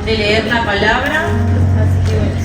de leer la palabra.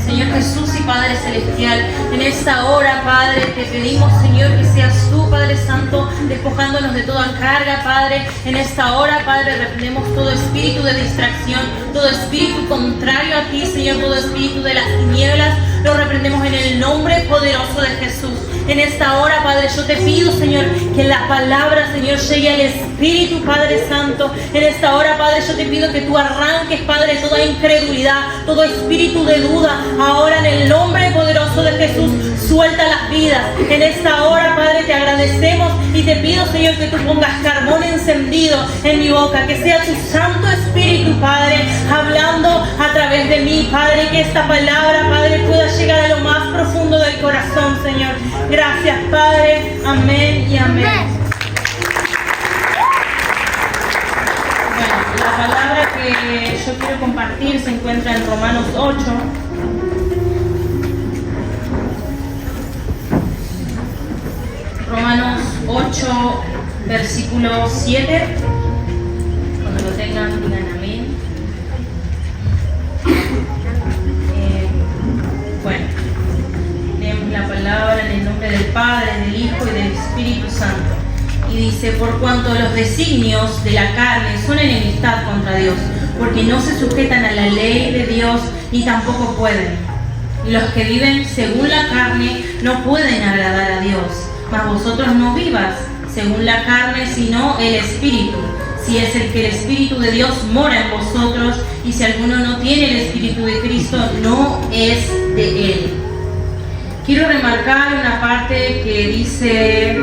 Señor Jesús y Padre Celestial, en esta hora, Padre, te pedimos, Señor, que seas tú, Padre Santo, despojándonos de toda carga, Padre. En esta hora, Padre, reprendemos todo espíritu de distracción, todo espíritu contrario a ti, Señor, todo espíritu de las tinieblas, lo reprendemos en el nombre poderoso de Jesús. En esta hora, Padre, yo te pido, Señor, que la palabra, Señor, llegue al Espíritu, Padre Santo. En esta hora, Padre, yo te pido que tú arranques, Padre, toda incredulidad, todo espíritu de duda. Ahora, en el nombre poderoso de Jesús, suelta las vidas. En esta hora, Padre, te agradecemos y te pido, Señor, que tú pongas carbón encendido en mi boca, que sea tu Santo Espíritu, Padre, hablando a través de mí, Padre, que esta palabra, Padre, pueda llegar a lo más profundo del corazón, Señor. Gracias, Padre. Amén y amén. Bueno, la palabra que yo quiero compartir se encuentra en Romanos 8. Romanos 8, versículo 7. Cuando lo tengan, digan amén. Bueno, leemos la palabra en el nombre del Padre, del Hijo y del Espíritu Santo. Y dice: por cuanto los designios de la carne son enemistad contra Dios, porque no se sujetan a la ley de Dios ni tampoco pueden. Los que viven según la carne no pueden agradar a Dios. Mas vosotros no vivas según la carne, sino el Espíritu. Si es el que el Espíritu de Dios mora en vosotros, y si alguno no tiene el Espíritu de Cristo, no es de él. Quiero remarcar una parte que dice: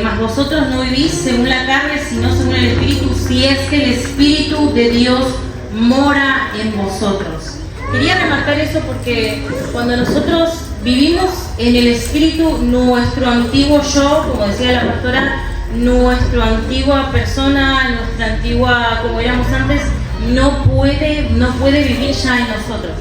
mas vosotros no vivís según la carne, sino según el Espíritu, si es que el Espíritu de Dios mora en vosotros. Quería remarcar eso porque cuando nosotros vivimos en el Espíritu, nuestro antiguo yo, como decía la pastora, nuestra antigua persona, nuestra antigua, como éramos antes, no puede vivir ya en nosotros.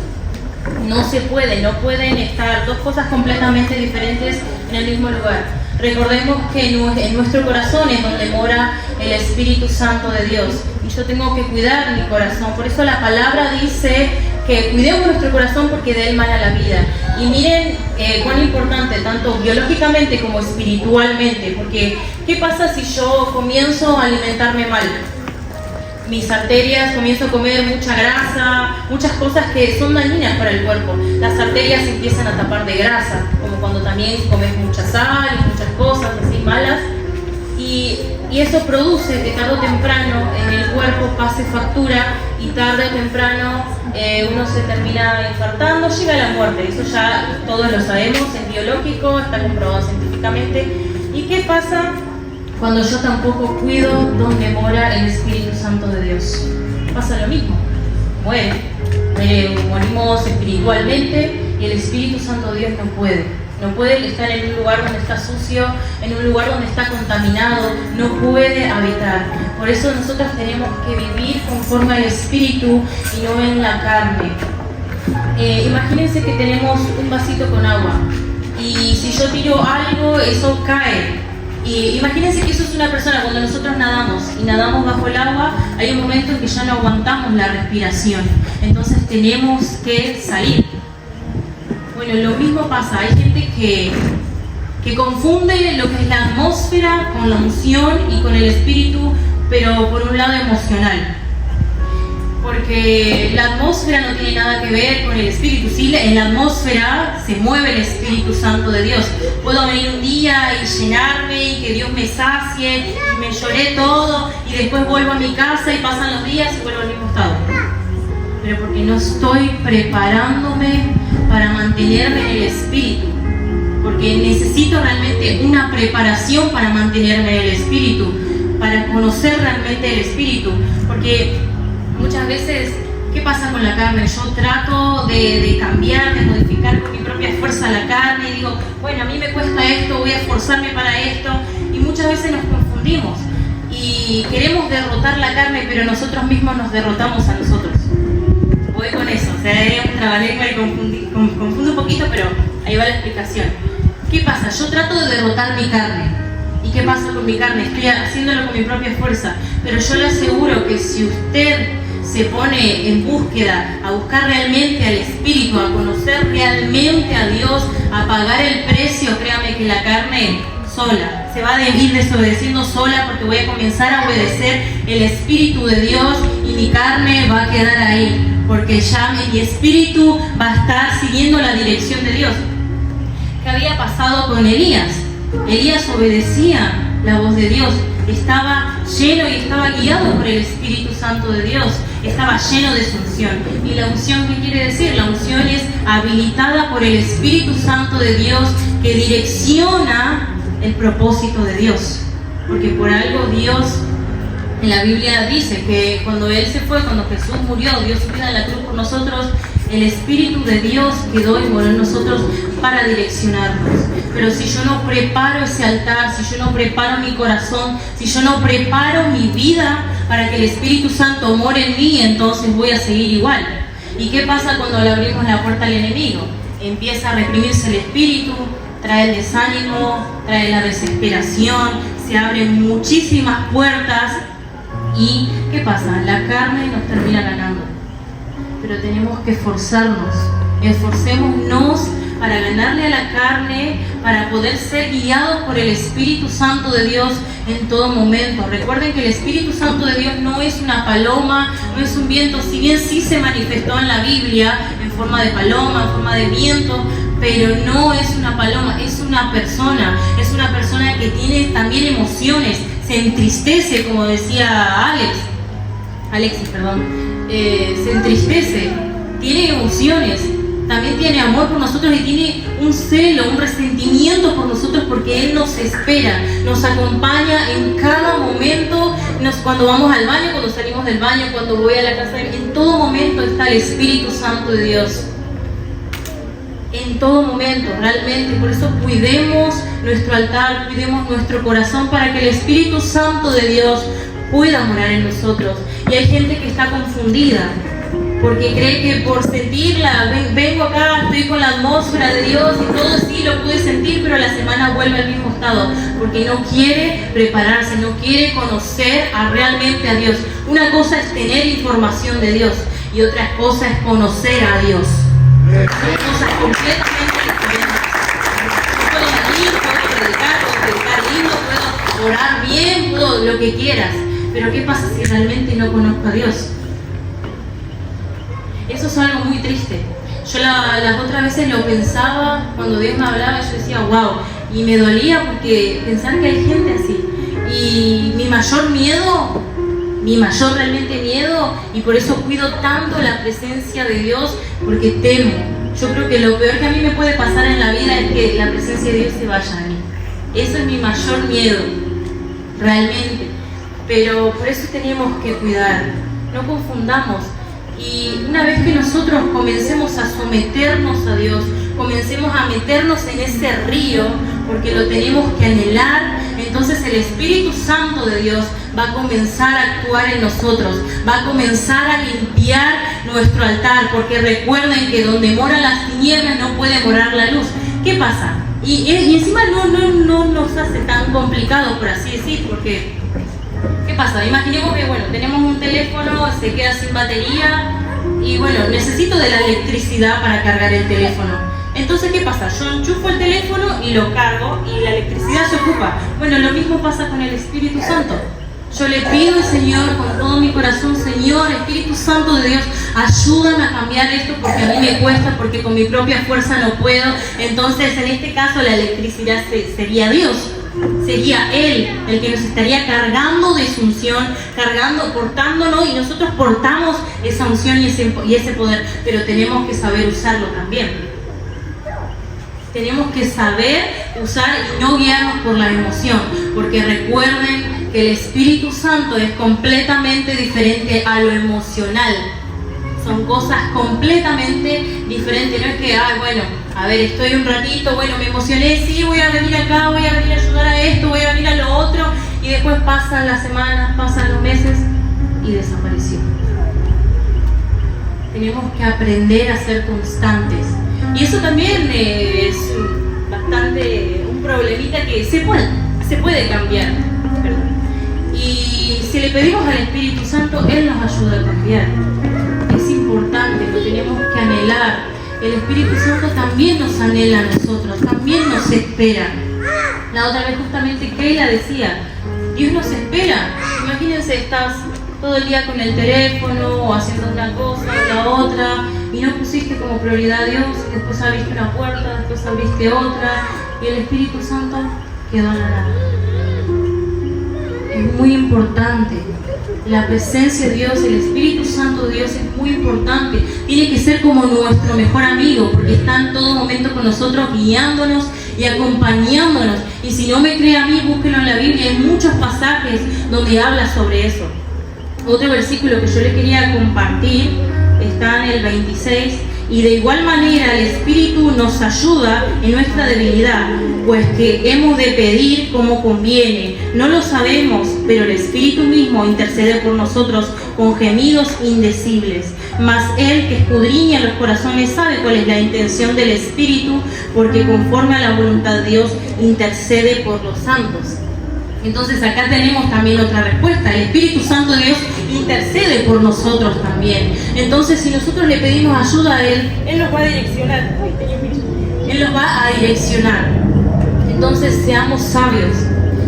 No se puede, no pueden estar dos cosas completamente diferentes en el mismo lugar. Recordemos que en nuestro corazón es donde mora el Espíritu Santo de Dios. Y yo tengo que cuidar mi corazón. Por eso la palabra dice que cuidemos nuestro corazón porque de él mana la vida. Y miren cuán importante, tanto biológicamente como espiritualmente. Porque, ¿qué pasa si yo comienzo a alimentarme mal? Mis arterias, comienzo a comer mucha grasa, muchas cosas que son dañinas para el cuerpo. Las arterias se empiezan a tapar de grasa, como cuando también comes mucha sal y muchas cosas así malas. Y eso produce que tarde o temprano en el cuerpo pase factura y tarde o temprano uno se termina infartando, llega a la muerte. Eso ya todos lo sabemos, es biológico, está comprobado científicamente. ¿Y qué pasa cuando yo tampoco cuido donde mora el Espíritu Santo de Dios? Pasa lo mismo. Morimos espiritualmente y el Espíritu Santo de Dios no puede estar en un lugar donde está sucio, en un lugar donde está contaminado, no puede habitar. Por eso nosotros tenemos que vivir conforme al Espíritu y no en la carne. Imagínense que tenemos un vasito con agua y si yo tiro algo, eso cae. Y imagínense que eso es una persona. Cuando nosotros nadamos y nadamos bajo el agua, hay un momento en que ya no aguantamos la respiración, entonces tenemos que salir. Bueno, lo mismo pasa, hay gente que confunde lo que es la atmósfera con la unción y con el Espíritu, pero por un lado emocional. Porque la atmósfera no tiene nada que ver con el Espíritu. Sí, en la atmósfera se mueve el Espíritu Santo de Dios. Puedo venir un día y llenarme y que Dios me sacie y me lloré todo y después vuelvo a mi casa y pasan los días y vuelvo al mismo estado. Pero porque no estoy preparándome para mantenerme en el Espíritu. Porque necesito realmente una preparación para mantenerme en el Espíritu, para conocer realmente el Espíritu. Porque muchas veces, ¿qué pasa con la carne? Yo trato de cambiar, de modificar con mi propia fuerza la carne y digo, bueno, a mí me cuesta esto, voy a esforzarme para esto, y muchas veces nos confundimos y queremos derrotar la carne, pero nosotros mismos nos derrotamos a nosotros. Voy con eso, o sea, es un trabalengua y confundo un poquito, pero ahí va la explicación. ¿Qué pasa? Yo trato de derrotar mi carne. ¿Y qué pasa con mi carne? Estoy haciéndolo con mi propia fuerza, pero yo le aseguro que si usted se pone en búsqueda, a buscar realmente al Espíritu, a conocer realmente a Dios, a pagar el precio, créame que la carne sola se va a ir desobedeciendo sola, porque voy a comenzar a obedecer el Espíritu de Dios y mi carne va a quedar ahí, porque ya mi espíritu va a estar siguiendo la dirección de Dios. ¿Qué había pasado con Elías? Elías obedecía la voz de Dios, estaba lleno y estaba guiado por el Espíritu Santo de Dios, estaba lleno de su unción. ¿Y la unción qué quiere decir? La unción es habilitada por el Espíritu Santo de Dios, que direcciona el propósito de Dios, porque por algo Dios en la Biblia dice que cuando Él se fue, cuando Jesús murió, dio su vida en la cruz por nosotros, el Espíritu de Dios quedó y moró en nosotros para direccionarnos. Pero si yo no preparo ese altar, si yo no preparo mi corazón, si yo no preparo mi vida para que el Espíritu Santo more en mí, entonces voy a seguir igual. ¿Y qué pasa cuando le abrimos la puerta al enemigo? Empieza a reprimirse el espíritu, trae el desánimo, trae la desesperación, se abren muchísimas puertas. ¿Y qué pasa? La carne nos termina ganando. Pero tenemos que esforcémonos para ganarle a la carne, para poder ser guiados por el Espíritu Santo de Dios en todo momento. Recuerden que el Espíritu Santo de Dios no es una paloma, no es un viento, si bien sí se manifestó en la Biblia en forma de paloma, en forma de viento, pero no es una paloma, es una persona que tiene también emociones, se entristece, como decía Alexis, se entristece, tiene emociones, también tiene amor por nosotros y tiene un celo, un resentimiento por nosotros, porque Él nos espera, nos acompaña en cada momento, cuando vamos al baño, cuando salimos del baño, cuando voy a la casa, en todo momento está el Espíritu Santo de Dios. En todo momento, realmente. Por eso cuidemos nuestro altar, cuidemos nuestro corazón, para que el Espíritu Santo de Dios pueda morar en nosotros. Y hay gente que está confundida, porque cree que por sentirla, vengo acá, estoy con la atmósfera de Dios y todo sí lo pude sentir, pero a la semana vuelve al mismo estado, porque no quiere prepararse, no quiere conocer realmente a Dios. Una cosa es tener información de Dios y otra cosa es conocer a Dios. Son cosas completamente diferentes. Yo puedo venir, puedo predicar lindo, puedo orar bien, puedo lo que quieras, pero ¿qué pasa si realmente no conozco a Dios? Eso es algo muy triste. Yo las otras veces lo pensaba, cuando Dios me hablaba, yo decía, wow, y me dolía porque pensar que hay gente así. Y mi mayor realmente miedo, y por eso cuido tanto la presencia de Dios, porque temo. Yo creo que lo peor que a mí me puede pasar en la vida es que la presencia de Dios se vaya de mí. Eso es mi mayor miedo, realmente. Pero por eso tenemos que cuidar, no confundamos. Y una vez que nosotros comencemos a someternos a Dios, comencemos a meternos en ese río, porque lo tenemos que anhelar, entonces el Espíritu Santo de Dios va a comenzar a actuar en nosotros, va a comenzar a limpiar nuestro altar, porque recuerden que donde moran las tinieblas no puede morar la luz. ¿Qué pasa? Y encima no nos hace tan complicado, por así decir, porque ¿qué pasa? Imaginemos que tenemos un teléfono, se queda sin batería y necesito de la electricidad para cargar el teléfono. Entonces, ¿qué pasa? Yo enchufo el teléfono y lo cargo y la electricidad se ocupa. Lo mismo pasa con el Espíritu Santo. Yo le pido al Señor con todo mi corazón, Señor, Espíritu Santo de Dios, ayúdame a cambiar esto porque a mí me cuesta, porque con mi propia fuerza no puedo. Entonces, en este caso, la electricidad sería Dios. Sería Él el que nos estaría cargando de su unción, portándonos, y nosotros portamos esa unción y ese poder, pero tenemos que saber usarlo también. Tenemos que saber usar y no guiarnos por la emoción, porque recuerden que el Espíritu Santo es completamente diferente a lo emocional. Son cosas completamente diferentes. No es que, estoy un ratito, me emocioné, sí, voy a venir acá, voy a venir a ayudar a esto, voy a venir a lo otro, y después pasan las semanas, pasan los meses y desapareció. Tenemos que aprender a ser constantes. Y eso también es bastante un problemita que se puede cambiar. Y si le pedimos al Espíritu Santo, Él nos ayuda a cambiar. Es importante, lo tenemos que anhelar. El Espíritu Santo también nos anhela a nosotros, también nos espera. La otra vez justamente Keila decía, Dios nos espera. Imagínense, estás todo el día con el teléfono o haciendo una cosa o la otra y no pusiste como prioridad a Dios, y después abriste una puerta, después abriste otra y el Espíritu Santo quedó en la nada. Es muy importante la presencia de Dios, el Espíritu Santo de Dios es muy importante. Tiene que ser como nuestro mejor amigo, porque está en todo momento con nosotros, guiándonos y acompañándonos. Y si no me cree a mí, búsquelo en la Biblia, hay muchos pasajes donde habla sobre eso. Otro versículo que yo le quería compartir está en el 26. Y de igual manera el Espíritu nos ayuda en nuestra debilidad, pues que hemos de pedir como conviene. No lo sabemos, pero el Espíritu mismo intercede por nosotros con gemidos indecibles. Mas Él que escudriña los corazones sabe cuál es la intención del Espíritu, porque conforme a la voluntad de Dios intercede por los santos. Entonces acá tenemos también otra respuesta. El Espíritu Santo de Dios intercede por nosotros también. Entonces si nosotros le pedimos ayuda a Él, Él nos va a direccionar. Él nos va a direccionar. Entonces seamos sabios,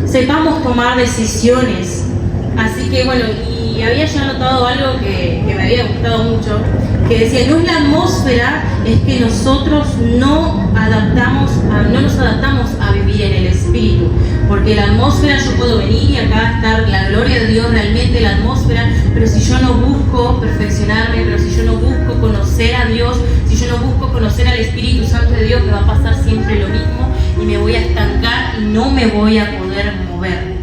sepamos tomar decisiones. Así que bueno, y había ya notado algo que me había gustado mucho, que decía, no es la atmósfera, es que nosotros no nos adaptamos a vivir en el Espíritu. Porque la atmósfera, yo puedo venir y acá estar la gloria de Dios realmente en la atmósfera, pero si yo no busco perfeccionarme, pero si yo no busco conocer a Dios, si yo no busco conocer al Espíritu Santo de Dios, me va a pasar siempre lo mismo y me voy a estancar y no me voy a poder mover.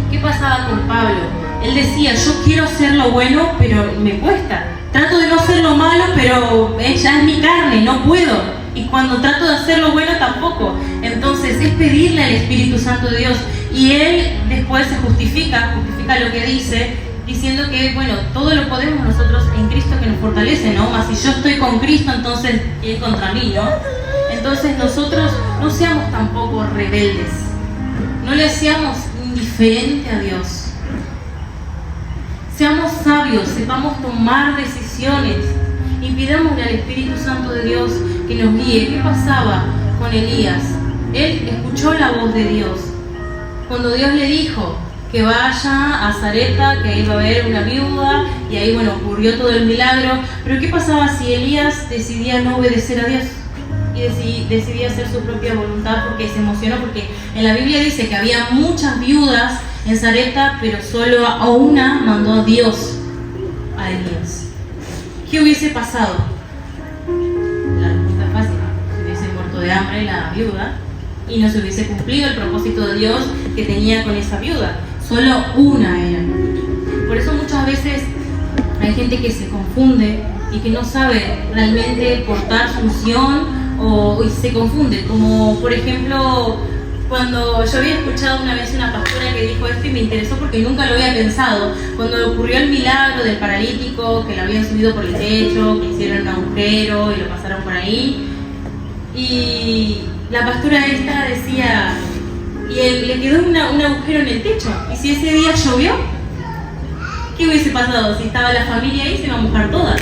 ¿Qué pasaba con Pablo? Él decía, yo quiero hacer lo bueno, pero me cuesta. Trato de no hacer lo malo, pero ya es mi carne, no puedo. Y cuando trato de hacer lo bueno tampoco. Entonces es pedirle al Espíritu Santo de Dios. Y Él después se justifica lo que dice, diciendo que, bueno, todo lo podemos nosotros en Cristo que nos fortalece, ¿no? Mas si yo estoy con Cristo, entonces Él contra mí, ¿no? Entonces nosotros no seamos tampoco rebeldes. No le seamos indiferentes a Dios. Seamos sabios, sepamos tomar decisiones y pidámosle al Espíritu Santo de Dios que nos guíe. ¿Qué pasaba con Elías? Él escuchó la voz de Dios. Cuando Dios le dijo que vaya a Sarepta, que iba a haber una viuda, y ahí, bueno, ocurrió todo el milagro. Pero ¿qué pasaba si Elías decidía no obedecer a Dios? Y decidía hacer su propia voluntad porque se emocionó, porque en la Biblia dice que había muchas viudas en Sarepta, pero solo a una mandó a Dios, a Elías. ¿Qué hubiese pasado? La respuesta es fácil, se hubiese muerto de hambre la viuda y no se hubiese cumplido el propósito de Dios que tenía con esa viuda. Solo una era. Por eso muchas veces hay gente que se confunde y que no sabe realmente portar su unción y se confunde, como por ejemplo cuando yo había escuchado una vez una pastora que dijo esto y me interesó porque nunca lo había pensado. Cuando ocurrió el milagro del paralítico, que lo habían subido por el techo, que hicieron un agujero y lo pasaron por ahí, y la pastora esta decía, y le quedó un agujero en el techo, y si ese día llovió, ¿qué hubiese pasado? Si estaba la familia ahí, se iba a mojar toda.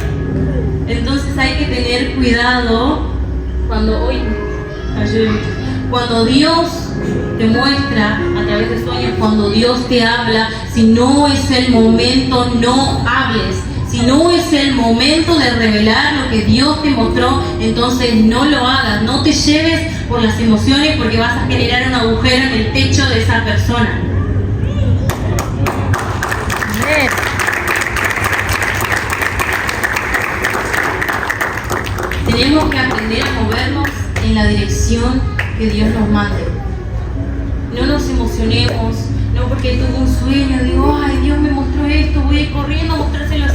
Entonces hay que tener cuidado cuando Dios te muestra a través de sueños, cuando Dios te habla. Si no es el momento, no hables. Si no es el momento de revelar lo que Dios te mostró, entonces no lo hagas. No te lleves por las emociones, porque vas a generar un agujero en el techo de esa persona. Amén. Tenemos que aprender a movernos en la dirección que Dios nos mande. No nos emocionemos, no porque tuve un sueño, digo, ay, Dios me mostró esto, voy a ir corriendo a contárselo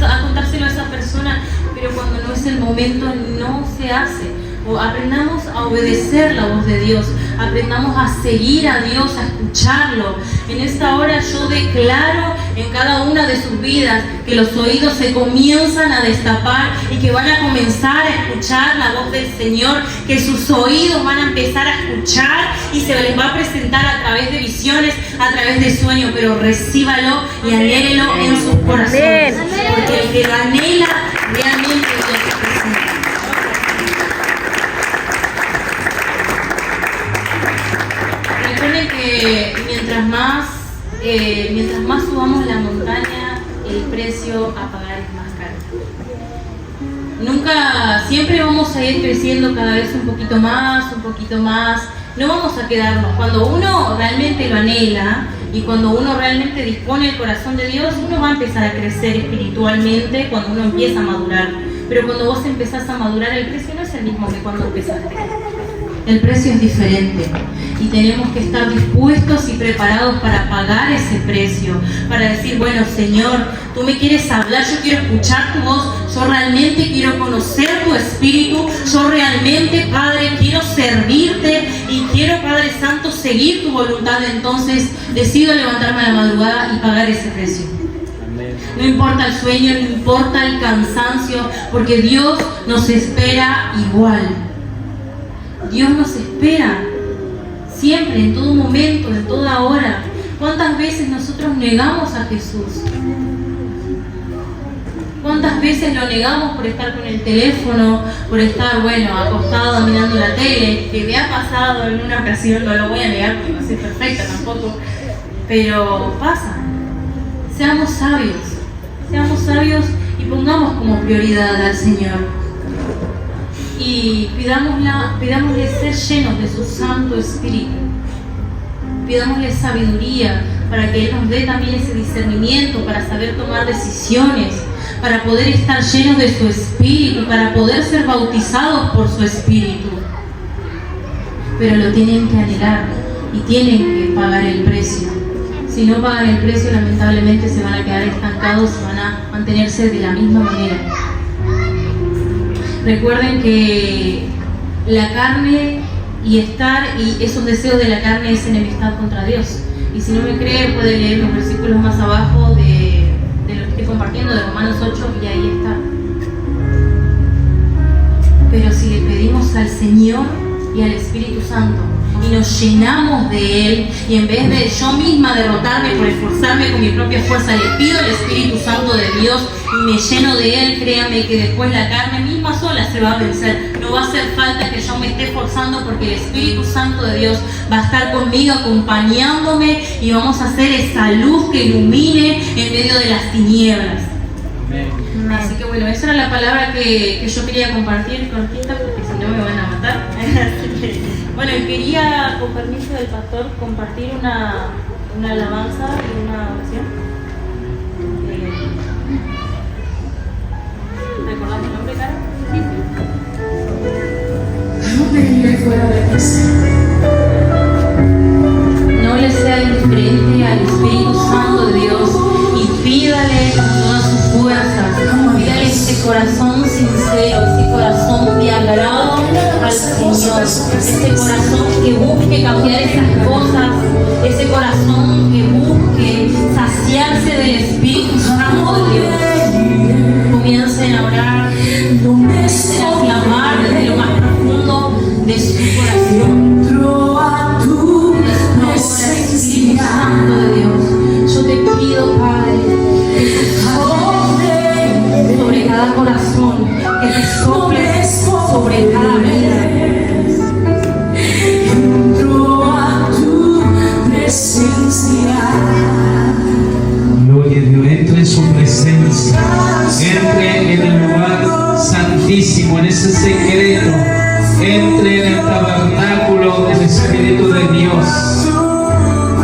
a esa persona, pero cuando no es el momento no se hace. O aprendamos a obedecer la voz de Dios, aprendamos a seguir a Dios, a escucharlo. En esta hora yo declaro en cada una de sus vidas, que los oídos se comienzan a destapar y que van a comenzar a escuchar la voz del Señor, que sus oídos van a empezar a escuchar y se les va a presentar a través de visiones, a través de sueños, pero recíbalo y anhélelo en sus corazones, porque el que lo anhela realmente Dios se presenta. Recuerden que mientras más subamos la montaña, el precio a pagar es más caro. Siempre vamos a ir creciendo cada vez un poquito más. No vamos a quedarnos. Cuando uno realmente lo anhela y cuando uno realmente dispone el corazón de Dios, uno va a empezar a crecer espiritualmente cuando uno empieza a madurar. Pero cuando vos empezás a madurar, el precio no es el mismo que cuando empezaste. El precio es diferente y tenemos que estar dispuestos y preparados para pagar ese precio, para decir, bueno, Señor, tú me quieres hablar, yo quiero escuchar tu voz, yo realmente quiero conocer tu espíritu, yo realmente, Padre, quiero servirte y quiero, Padre Santo, seguir tu voluntad. Entonces decido levantarme a la madrugada y pagar ese precio. No importa el sueño, no importa el cansancio, porque Dios nos espera igual. Dios nos espera siempre, en todo momento, en toda hora. ¿Cuántas veces nosotros negamos a Jesús? ¿Cuántas veces lo negamos por estar con el teléfono, por estar, acostado mirando la tele? Que me ha pasado en una ocasión, no lo voy a negar porque no soy perfecta tampoco, pero pasa. Seamos sabios y pongamos como prioridad al Señor. Y pidámosle ser llenos de su Santo Espíritu. Pidámosle sabiduría para que Él nos dé también ese discernimiento para saber tomar decisiones, para poder estar llenos de su Espíritu, para poder ser bautizados por su Espíritu. Pero lo tienen que anhelar y tienen que pagar el precio. Si no pagan el precio, lamentablemente se van a quedar estancados, se van a mantenerse de la misma manera. Recuerden que la carne y esos deseos de la carne es enemistad contra Dios. Y si no me cree, puede leer los versículos más abajo de lo que estoy compartiendo, de Romanos 8, y ahí está. Pero si le pedimos al Señor y al Espíritu Santo y nos llenamos de Él, y en vez de yo misma derrotarme por esforzarme con mi propia fuerza, le pido al Espíritu Santo de Dios y me lleno de Él, créame que después la carne misma sola se va a vencer. No va a hacer falta que yo me esté esforzando, porque el Espíritu Santo de Dios va a estar conmigo, acompañándome, y vamos a hacer esa luz que ilumine en medio de las tinieblas. Amén. Así que esa era la palabra que yo quería compartir, cortita, porque si no me van a matar. Quería, con permiso del pastor, compartir una alabanza y una oración. ¿Recordás mi nombre, Cara? Sí. No me iré fuera de casa. No le sea indiferente al Espíritu Santo de Dios y pídale con todas sus fuerzas. Pídale ese corazón sincero, ese corazón de agrado al Señor, ese corazón que busque cambiar esas cosas, ese corazón que busque saciarse del Espíritu Santo de Dios. Comiencen a orar, comiencen a clamar desde lo más profundo de su corazón. Espíritu Santo de Dios, yo te pido, Padre, que te soples sobre cada corazón, que te soples sobre cada vida. Entro a tu presencia. Gloria a Dios, entre en su presencia, entre en el lugar santísimo, en ese secreto, entre en el tabernáculo del Espíritu de Dios.